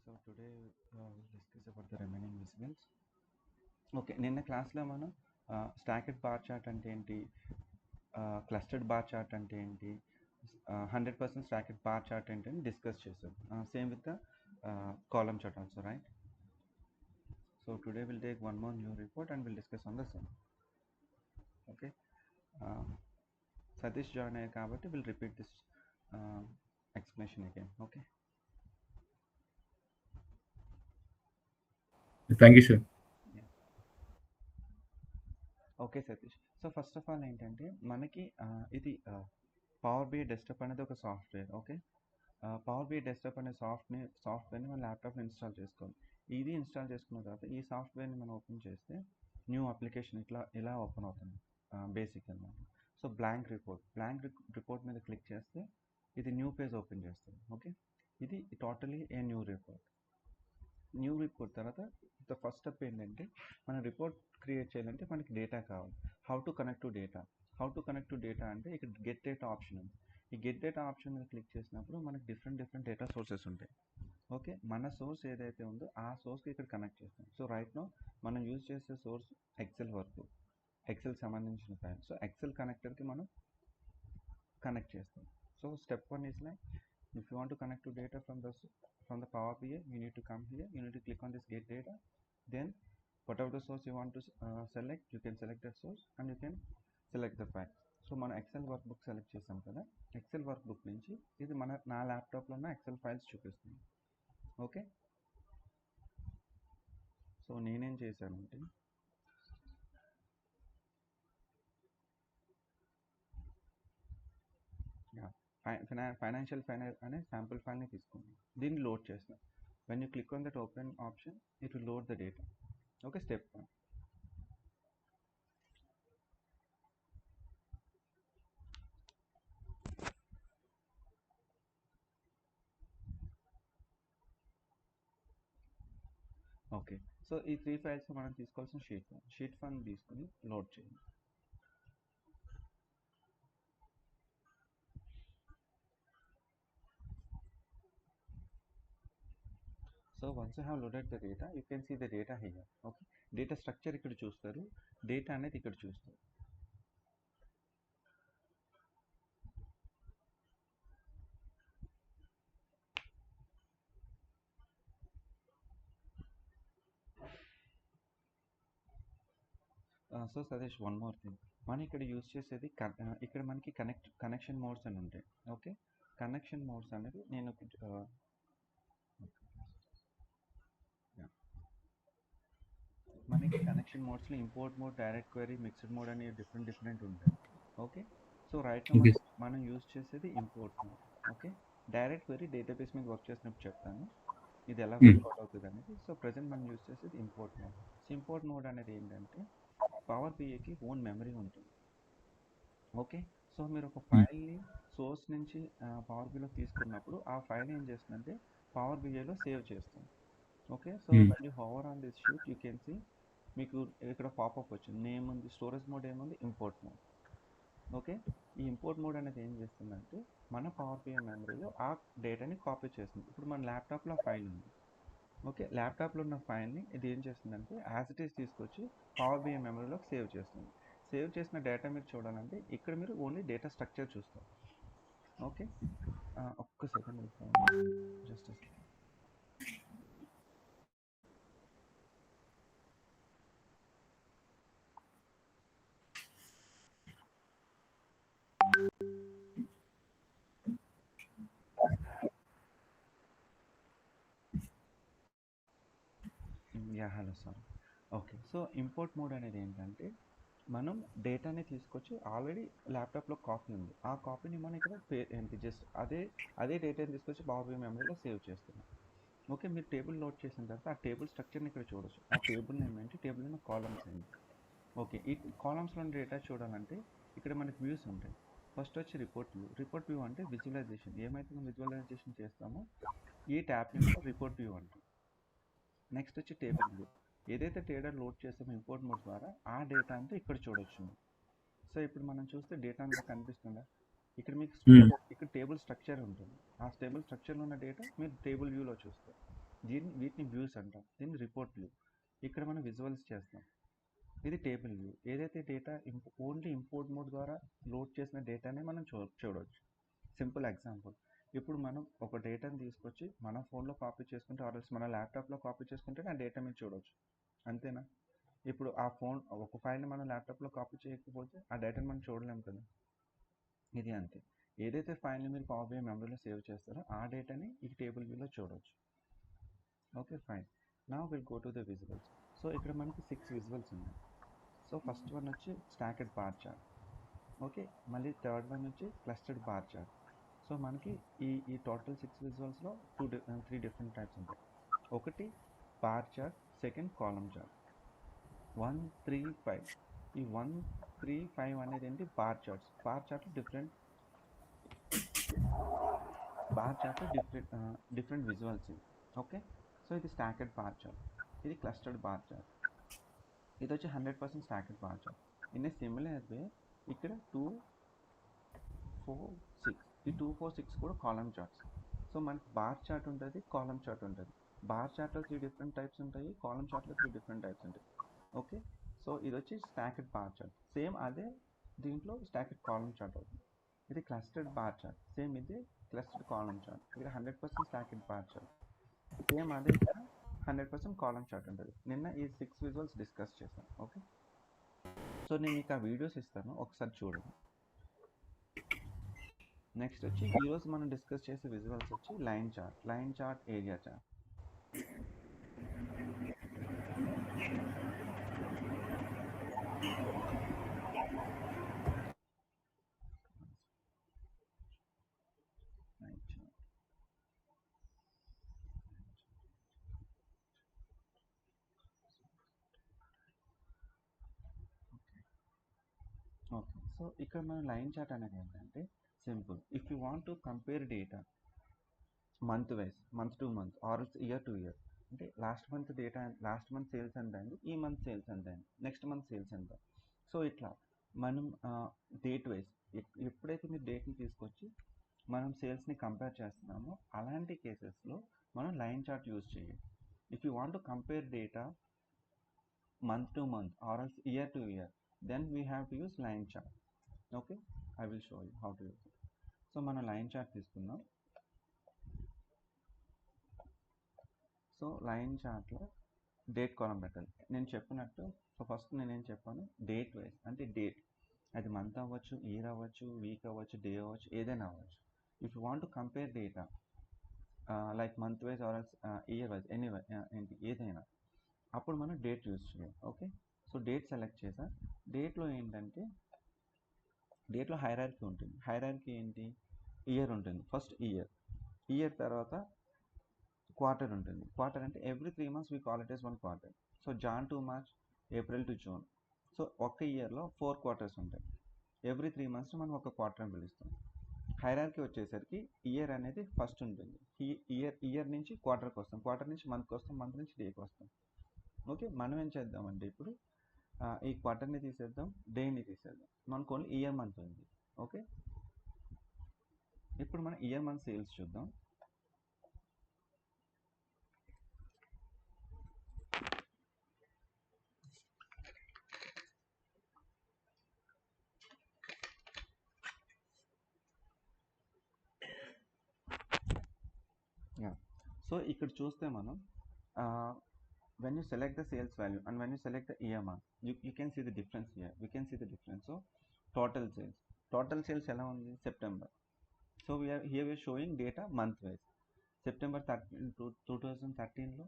So today we'll discuss about the remaining visibles. Okay, నిన్న క్లాస్లో మనం స్టాకెడ్ బార్ చార్ట్ అంటే ఏంటి, క్లస్టర్డ్ బార్ చార్ట్ అంటే ఏంటి, 100% స్టాకెడ్ బార్ చార్ట్ ఏంటి అని డిస్కస్ చేసాం. Same with the column chart also, right? So today will take one more new report and will discuss on the same. Okay, Satish join అయ్యారు కాబట్టి will repeat this explanation again. Okay, thank you sir. Okay Satish. So first of all ఏంటంటే మనకి ఇది power BI desktop అనేది ఒక software. Okay, power BI desktop అనే సాఫ్ట్వేర్ని మన ల్యాప్టాప్లో ఇన్స్టాల్ చేసుకోవాలి. ఇది ఇన్స్టాల్ చేసుకున్న తర్వాత ఈ సాఫ్ట్వేర్ని మనం ఓపెన్ చేస్తే న్యూ అప్లికేషన్ ఇలా ఓపెన్ అవుతుంది బేసిక్ అన్నమాట. సో బ్లాంక్ రిపోర్ట్ మీద క్లిక్ చేస్తే ఇది న్యూ పేజ్ ఓపెన్ చేస్తుంది. ఓకే, ఇది టోటలీ ఏ న్యూ రిపోర్ట్ తర్వాత ద ఫస్ట్ స్టెప్ ఏంటంటే మన రిపోర్ట్ క్రియేట్ చేయాలంటే మనకి డేటా కావాలి. How to connect to data అంటే ఇక్కడ గెట్ డేటా ఆప్షన్ ఉంది. ఈ గెట్ డేటా ఆప్షన్ మీద క్లిక్ చేసినప్పుడు మనకి డిఫరెంట్ డేటా సోర్సెస్ ఉంటాయి. ఓకే, మన సోర్స్ ఏదైతే ఉందో ఆ సోర్స్కి ఇక్కడ కనెక్ట్ చేస్తాం. సో రైట్ నో మనం యూజ్ చేసే సోర్స్ ఎక్సెల్ సంబంధించిన ఫైల్. సో ఎక్సెల్ కనెక్టర్కి మనం కనెక్ట్ చేస్తాం. So step 1 is like, if you want to connect to data from the Power BI, you need to come here, you need to click on this get data, then whatever the source you want to select, you can select that source and you can select the file. So మనం XL work book select చేసాం కదా, XL work book నుంచి ఇది నా ల్యాప్టాప్లో ఉన్న XL files చూపిస్తుంది. Okay, so నేనేం చేశానంటే ఫైనాన్షియల్ అనే శాంపుల్ ఫైల్ని తీసుకున్నాను, దీన్ని లోడ్ చేస్తాను. When you click on that open option it will load the data. Okay, step 1. Okay, so ఈ 3 ఫైల్స్ మనం తీసుకోవాల్సిన షీట్ వన్ తీసుకుని లోడ్ చేయండి. So once you have loaded the data you can see the data here. Okay, data structure ఇక్కడ చూస్తారు, data అనేది ఇక్కడ చూస్తారు. So Satish, one more thing, మనం ఇక్కడ యూజ్ చేసేది ఇక్కడ మనకి కనెక్షన్ మోడ్స్ అని ఉంటాయి. ఓకే, కనెక్షన్ మోడ్స్ అనేది నేను మనకి కనెక్షన్ మోడ్స్లో import mode, direct query, mixed mode అని డిఫరెంట్ ఉంటాయి. ఓకే, సో రైట్ మనం యూజ్ చేసేది import mode. Okay, direct query database మీద వర్క్ చేసినప్పుడు చెప్తాను ఇది ఎలా వర్కౌట్ అవుతుంది అనేది. సో ప్రజెంట్ మనం యూజ్ చేసేది import mode. So import mode అనేది ఏంటంటే పవర్ బిఐకి ఓన్ మెమరీ ఉంటుంది. ఓకే, సో మీరు ఒక ఫైల్ని సోర్స్ నుంచి పవర్ బిఐలో తీసుకున్నప్పుడు ఆ ఫైల్ ఏం చేస్తుందంటే పవర్ బిఐలో సేవ్ చేస్తుంది. Okay, so when you hover on this sheet you can see మీకు ఇక్కడ పాపప్ వచ్చింది, నేమ్ ఉంది, స్టోరేజ్ మోడ్ ఏముంది, ఇంపోర్ట్ మోడ్. ఓకే, ఈ ఇంపోర్ట్ మోడ్ అనేది ఏం చేస్తుందంటే మన పవర్ బిఐ మెమరీలో ఆ డేటాని కాపీ చేస్తుంది. ఇప్పుడు మన ల్యాప్టాప్లో ఫైల్ ఉంది. ఓకే, ల్యాప్టాప్లో ఉన్న ఫైల్ని ఇది ఏం చేస్తుందంటే యాజ్ ఇట్ ఈస్ తీసుకొచ్చి పవర్ బిఐ మెమరీలోకి సేవ్ చేస్తుంది. సేవ్ చేసిన డేటా మీరు చూడాలంటే ఇక్కడ మీరు ఓన్లీ డేటా స్ట్రక్చర్ చూస్తారు. ఓకే, ఒక్క second just hello sir. Okay, so import mode అనేది ఏంటంటే మనం డేటాని తీసుకొచ్చి ఆల్రెడీ ల్యాప్టాప్లో కాపీ ఉంది, ఆ కాపీని మనం ఇక్కడ ఏంటి జస్ట్ అదే డేటాని తీసుకొచ్చి పవర్ బిఐ మెమరీలో సేవ్ చేస్తున్నాం. ఓకే, మీరు టేబుల్ లోడ్ చేసిన తర్వాత ఆ టేబుల్ స్ట్రక్చర్ని ఇక్కడ చూడొచ్చు. ఆ టేబుల్ నేమ్ ఏంటి, టేబుల్ నేమ్ కాలమ్స్ ఏంటి. ఓకే, ఈ కాలమ్స్లో డేటా చూడాలంటే ఇక్కడ మనకి వ్యూస్ ఉంటాయి. ఫస్ట్ వచ్చి రిపోర్ట్ వ్యూ అంటే విజువలైజేషన్, ఏమైతే మనం విజువలైజేషన్ చేస్తామో ఈ ట్యాబ్ నేమ్ రిపోర్ట్ వ్యూ అంటాం. నెక్స్ట్ వచ్చి టేబుల్ వ్యూ, ఏదైతే డేటా లోడ్ చేస్తామో ఇంపోర్ట్ మోడ్ ద్వారా ఆ డేటా అంతా ఇక్కడ చూడొచ్చు. సో ఇప్పుడు మనం చూస్తే డేటా అంతా కనిపిస్తుందా, ఇక్కడ మీకు ఇక్కడ టేబుల్ స్ట్రక్చర్ ఉంటుంది. ఆ టేబుల్ స్ట్రక్చర్లో ఉన్న డేటా మీరు టేబుల్ వ్యూలో చూస్తారు. వీటిని వ్యూస్ అంటాం, దీన్ని రిపోర్ట్ వ్యూ. ఇక్కడ మనం విజువల్స్ చేస్తాం. ఇది టేబుల్ వ్యూ. ఏదైతే డేటా ఓన్లీ ఇంపోర్ట్ మోడ్ ద్వారా లోడ్ చేసిన డేటానే మనం చూడవచ్చు. సింపుల్ ఎగ్జాంపుల్, ఇప్పుడు మనం ఒక డేటాని తీసుకొచ్చి మన ఫోన్లో కాపీ చేసుకుంటే ఆర్ఎల్స్ మన ల్యాప్టాప్లో కాపీ చేసుకుంటే ఆ డేటా మీరు చూడవచ్చు, అంతేనా? ఇప్పుడు ఆ ఒక ఫైల్ని మనం ల్యాప్టాప్లో కాపీ చేయకపోతే ఆ డేటాని మనం చూడలేము కదా. ఇది అంతే. ఏదైతే ఫైల్ని మీరు పవర్ బిఐ మెమరీలో సేవ్ చేస్తారో ఆ డేటాని ఈ టేబుల్ వ్యూలో చూడవచ్చు. Okay, fine. Now will go to the visuals. So ఇక్కడ మనకి 6 విజువల్స్ ఉన్నాయి. సో ఫస్ట్ వన్ వచ్చి స్టాకెడ్ బార్ చార్ట్. ఓకే, మళ్ళీ థర్డ్ వన్ వచ్చి క్లస్టర్డ్ బార్ చార్ట్. సో మనకి ఈ టోటల్ 6 విజువల్స్లో 3 డిఫరెంట్ టైప్స్ ఉంటాయి. ఒకటి bar chart, second column chart. 1, 3, 5. ఈ 1, 3, 5 అనేది ఏంటి? Bar charts. బార్ చార్ట్లో డిఫరెంట్ విజువల్స్. ఓకే, సో ఇది స్టాకెడ్ బార్ చార్ట్, ఇది క్లస్టర్డ్ బార్ చార్ట్. ఇది వచ్చి 100% stacked bar chart. In a similar way ఇక్కడ 2, 4, 6, ఈ 2, 4, 6 కూడా కాలమ్ చార్ట్స్. సో మనకి బార్ చార్ట్ ఉంటుంది, కాలమ్ చార్ట్ ఉంటుంది. బార్ చార్ట్లో 3 డిఫరెంట్ టైప్స్ ఉంటాయి, కాలమ్ చార్ట్లో 3 డిఫరెంట్ టైప్స్ ఉంటాయి. ఓకే, సో ఇది వచ్చి స్టాకెడ్ బార్ చార్ట్. సేమ్ అదే దీంట్లో స్టాకెడ్ కాలమ్ చార్ట్ అవుతుంది. ఇది క్లస్టర్డ్ బార్ చార్ట్, సేమ్ ఇది క్లస్టర్డ్ కాలమ్ చార్ట్. ఇక్కడ 100% స్టాకెడ్ బార్ చార్ట్, సేమ్ అదే ఇక్కడ 100% కాలమ్ చార్ట్ ఉంటుంది. నిన్న ఈ 6 విజువల్స్ డిస్కస్ చేశాను. ఓకే, సో నేను మీకు ఆ వీడియోస్ ఇస్తాను, ఒకసారి చూడండి. నెక్స్ట్ వచ్చి ఈరోజు మనం డిస్కస్ చేసే విజువల్స్ వచ్చి line chart, area chart. Okay, so ఇక్కడ మన లైన్ చార్ట్ అనేది ఏంటంటే simple. If you want to compare data month wise, month to month or year to year, అంటే last month data, last month sales ఎంత అయింది, ఈ month sales ఎంత అయింది, నెక్స్ట్ మంత్ సేల్స్ ఎంత. సో ఇట్లా మనం డేట్ వైజ్ ఎప్పుడైతే మీరు డేట్ని తీసుకొచ్చి మనం సేల్స్ని కంపేర్ చేస్తున్నామో అలాంటి కేసెస్లో మనం లైన్ చార్ట్ యూజ్ చేయాలి. If you want to compare data month to month or else year to year, then we have to use line chart. Okay, I will show you how to use it. So మన line chart తీసుకుందాం. So line చార్ట్లో date కాలం పెట్టాలి. నేను చెప్పినట్టు, so first నేనేం చెప్పాను, date wise అంటే date, అది మంత్ అవ్వచ్చు, ఇయర్ అవ్వచ్చు, వీక్ అవ్వచ్చు, డే అవ్వచ్చు, ఏదైనా అవ్వచ్చు. If you want to compare data like month wise or else year wise, anyway ఏంటి ఏదైనా, అప్పుడు మనం డేట్ యూజ్ చేయాలి. ఓకే, సో డేట్ సెలెక్ట్ చేసా. డేట్లో ఏంటంటే డేట్లో హైరార్కీ ఉంటుంది. హైరార్కీ ఏంటి? ఇయర్ ఉంటుంది, ఫస్ట్ ఇయర్ తర్వాత క్వార్టర్ ఉంటుంది. క్వార్టర్ అంటే every 3 months we call it as 1 quarter. So Jan to March, April to June. So ఒక్క ఇయర్లో 4 quarters ఉంటాయి. ఎవ్రీ 3 months మనం ఒక క్వార్టర్ అని పిలుస్తాం. హైరార్కీ వచ్చేసరికి ఇయర్ అనేది ఫస్ట్ ఉంటుంది. ఇయర్ నుంచి క్వార్టర్కి వస్తాం, క్వార్టర్ నుంచి మంత్కి వస్తాం, మంత్ నుంచి డేకి వస్తాం. ఓకే, మనం ఏం చేద్దామంటే ఇప్పుడు ఈ క్వార్టర్ని తీసేద్దాం, డేని తీసేద్దాం, మనకు ఓన్లీ ఇయర్ మంత్ ఉంది. ఓకే, ఇప్పుడు మనం ఇయర్ మంత్ సేల్స్ చూద్దాం. సో ఇక్కడ చూస్తే మనం when you select the sales value and when you select the year month, you can see the difference here. We can see the difference. So total sales ఎలా ఉంది? September. So we are showing data month wise. September 2013లో